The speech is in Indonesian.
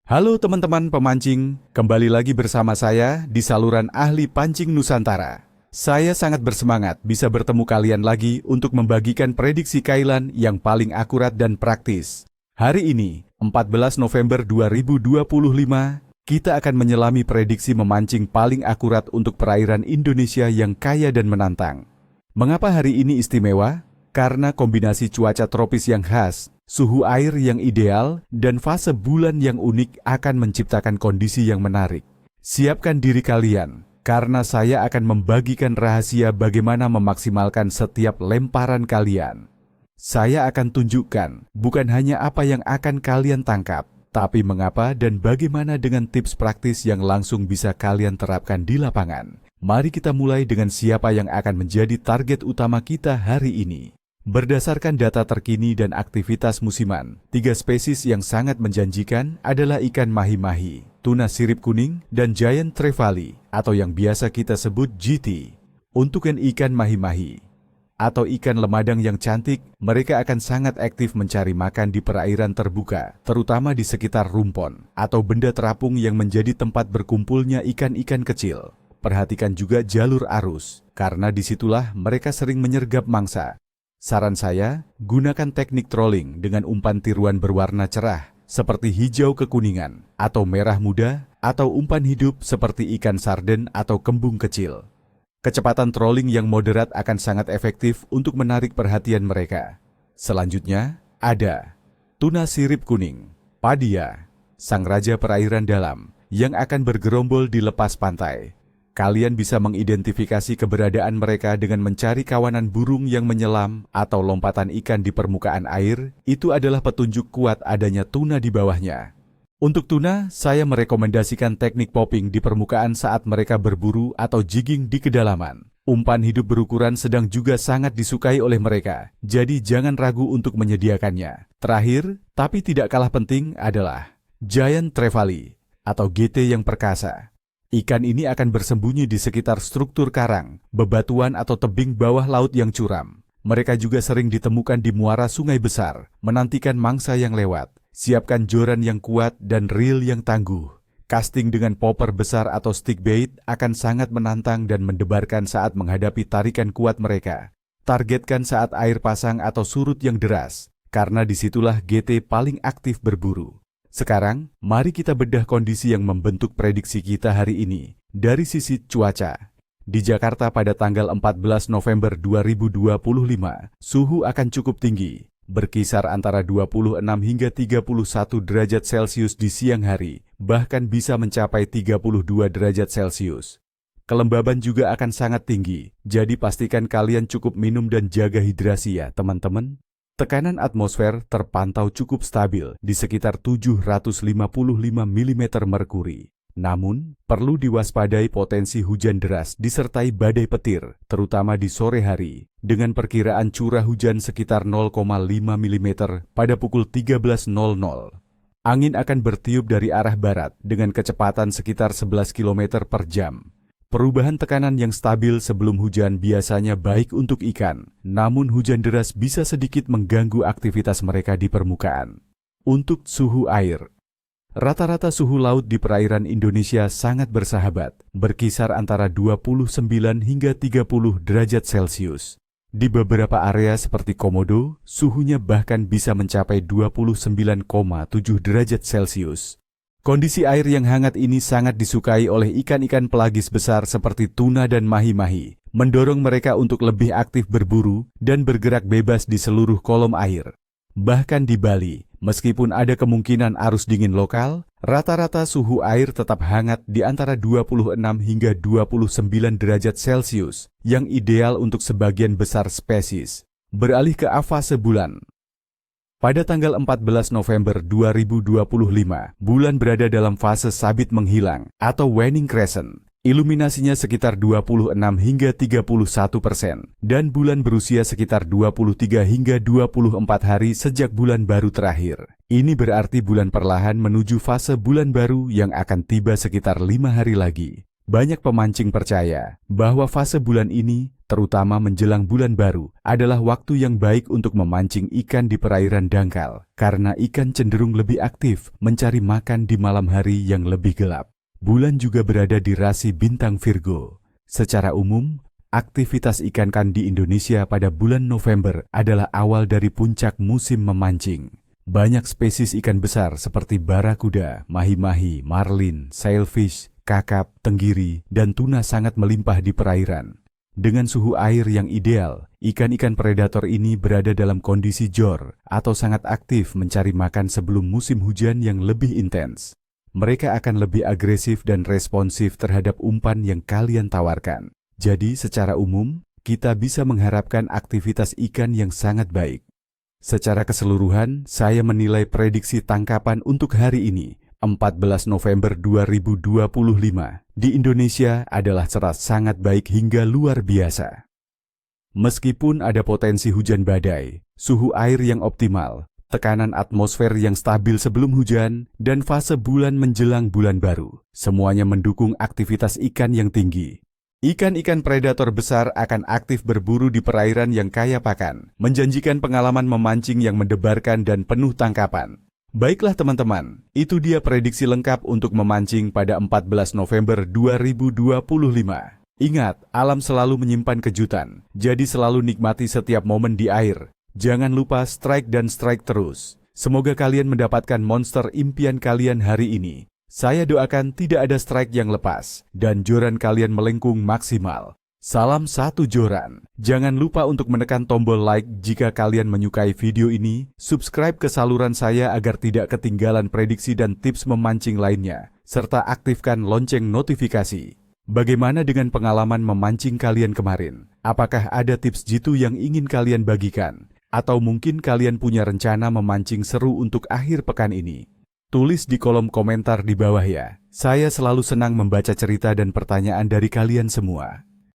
Halo teman-teman pemancing, kembali lagi bersama saya di saluran Ahli Pancing Nusantara. Saya sangat bersemangat bisa bertemu kalian lagi untuk membagikan prediksi kailan yang paling akurat dan praktis. Hari ini, 14 November 2025, kita akan menyelami prediksi memancing paling akurat untuk perairan Indonesia yang kaya dan menantang. Mengapa hari ini istimewa? Karena kombinasi cuaca tropis yang khas, suhu air yang ideal, dan fase bulan yang unik akan menciptakan kondisi yang menarik. Siapkan diri kalian, karena saya akan membagikan rahasia bagaimana memaksimalkan setiap lemparan kalian. Saya akan tunjukkan bukan hanya apa yang akan kalian tangkap, tapi mengapa dan bagaimana dengan tips praktis yang langsung bisa kalian terapkan di lapangan. Mari kita mulai dengan siapa yang akan menjadi target utama kita hari ini. Berdasarkan data terkini dan aktivitas musiman, 3 spesies yang sangat menjanjikan adalah ikan mahi-mahi, tuna sirip kuning, dan giant trevally, atau yang biasa kita sebut GT. Untuk ikan mahi-mahi, atau ikan lemadang yang cantik, mereka akan sangat aktif mencari makan di perairan terbuka, terutama di sekitar rumpon, atau benda terapung yang menjadi tempat berkumpulnya ikan-ikan kecil. Perhatikan juga jalur arus, karena disitulah mereka sering menyergap mangsa. Saran saya, gunakan teknik trolling dengan umpan tiruan berwarna cerah, seperti hijau kekuningan, atau merah muda, atau umpan hidup seperti ikan sarden atau kembung kecil. Kecepatan trolling yang moderat akan sangat efektif untuk menarik perhatian mereka. Selanjutnya, ada tuna sirip kuning, Padia, sang raja perairan dalam, yang akan bergerombol di lepas pantai. Kalian bisa mengidentifikasi keberadaan mereka dengan mencari kawanan burung yang menyelam atau lompatan ikan di permukaan air. Itu adalah petunjuk kuat adanya tuna di bawahnya. Untuk tuna, saya merekomendasikan teknik popping di permukaan saat mereka berburu atau jigging di kedalaman. Umpan hidup berukuran sedang juga sangat disukai oleh mereka, jadi jangan ragu untuk menyediakannya. Terakhir, tapi tidak kalah penting adalah giant trevally atau GT yang perkasa. Ikan ini akan bersembunyi di sekitar struktur karang, bebatuan atau tebing bawah laut yang curam. Mereka juga sering ditemukan di muara sungai besar, menantikan mangsa yang lewat. Siapkan joran yang kuat dan reel yang tangguh. Casting dengan popper besar atau stick bait akan sangat menantang dan mendebarkan saat menghadapi tarikan kuat mereka. Targetkan saat air pasang atau surut yang deras, karena disitulah GT paling aktif berburu. Sekarang, mari kita bedah kondisi yang membentuk prediksi kita hari ini. Dari sisi cuaca, di Jakarta pada tanggal 14 November 2025, suhu akan cukup tinggi, berkisar antara 26 hingga 31 derajat Celcius di siang hari, bahkan bisa mencapai 32 derajat Celcius. Kelembaban juga akan sangat tinggi, jadi pastikan kalian cukup minum dan jaga hidrasi ya teman-teman. Tekanan atmosfer terpantau cukup stabil di sekitar 755 mm merkuri. Namun, perlu diwaspadai potensi hujan deras disertai badai petir, terutama di sore hari, dengan perkiraan curah hujan sekitar 0,5 mm pada pukul 13.00. Angin akan bertiup dari arah barat dengan kecepatan sekitar 11 km per jam. Perubahan tekanan yang stabil sebelum hujan biasanya baik untuk ikan, namun hujan deras bisa sedikit mengganggu aktivitas mereka di permukaan. Untuk suhu air, rata-rata suhu laut di perairan Indonesia sangat bersahabat, berkisar antara 29 hingga 30 derajat Celcius. Di beberapa area seperti Komodo, suhunya bahkan bisa mencapai 29,7 derajat Celcius. Kondisi air yang hangat ini sangat disukai oleh ikan-ikan pelagis besar seperti tuna dan mahi-mahi, mendorong mereka untuk lebih aktif berburu dan bergerak bebas di seluruh kolom air. Bahkan di Bali, meskipun ada kemungkinan arus dingin lokal, rata-rata suhu air tetap hangat di antara 26 hingga 29 derajat Celcius, yang ideal untuk sebagian besar spesies. Beralih ke fase bulan. Pada tanggal 14 November 2025, bulan berada dalam fase sabit menghilang atau waning crescent. Iluminasinya sekitar 26 hingga 31%, dan bulan berusia sekitar 23 hingga 24 hari sejak bulan baru terakhir. Ini berarti bulan perlahan menuju fase bulan baru yang akan tiba sekitar 5 hari lagi. Banyak pemancing percaya bahwa fase bulan ini, terutama menjelang bulan baru, adalah waktu yang baik untuk memancing ikan di perairan dangkal, karena ikan cenderung lebih aktif mencari makan di malam hari yang lebih gelap. Bulan juga berada di rasi bintang Virgo. Secara umum, aktivitas ikan di Indonesia pada bulan November adalah awal dari puncak musim memancing. Banyak spesies ikan besar seperti barakuda, mahi-mahi, marlin, sailfish, kakap, tenggiri, dan tuna sangat melimpah di perairan. Dengan suhu air yang ideal, ikan-ikan predator ini berada dalam kondisi jor atau sangat aktif mencari makan sebelum musim hujan yang lebih intens. Mereka akan lebih agresif dan responsif terhadap umpan yang kalian tawarkan. Jadi secara umum, kita bisa mengharapkan aktivitas ikan yang sangat baik. Secara keseluruhan, saya menilai prediksi tangkapan untuk hari ini, 14 November 2025, di Indonesia adalah sangat baik hingga luar biasa. Meskipun ada potensi hujan badai, suhu air yang optimal, tekanan atmosfer yang stabil sebelum hujan, dan fase bulan menjelang bulan baru, semuanya mendukung aktivitas ikan yang tinggi. Ikan-ikan predator besar akan aktif berburu di perairan yang kaya pakan, menjanjikan pengalaman memancing yang mendebarkan dan penuh tangkapan. Baiklah teman-teman, itu dia prediksi lengkap untuk memancing pada 14 November 2025. Ingat, alam selalu menyimpan kejutan, jadi selalu nikmati setiap momen di air. Jangan lupa strike dan strike terus. Semoga kalian mendapatkan monster impian kalian hari ini. Saya doakan tidak ada strike yang lepas, dan joran kalian melengkung maksimal. Salam satu joran. Jangan lupa untuk menekan tombol like jika kalian menyukai video ini, subscribe ke saluran saya agar tidak ketinggalan prediksi dan tips memancing lainnya, serta aktifkan lonceng notifikasi. Bagaimana dengan pengalaman memancing kalian kemarin? Apakah ada tips jitu yang ingin kalian bagikan? Atau mungkin kalian punya rencana memancing seru untuk akhir pekan ini? Tulis di kolom komentar di bawah ya. Saya selalu senang membaca cerita dan pertanyaan dari kalian semua.